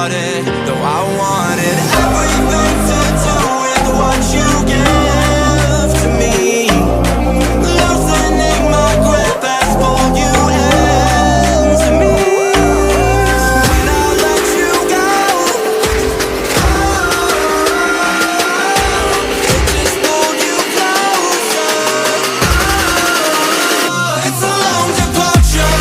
started, though I wanted everything to do with what you give to me. Loosening my grip as pulled you into me. When I let you go, it just pulled you closer. It's a long departure.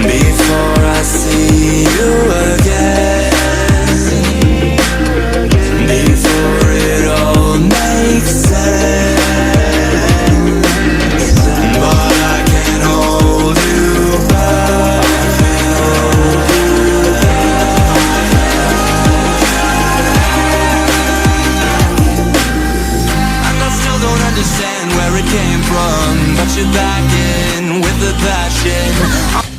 Before I see you again, before it all makes sense, but I can't hold you back. And I still don't understand where it came from, but you're back in with the passion.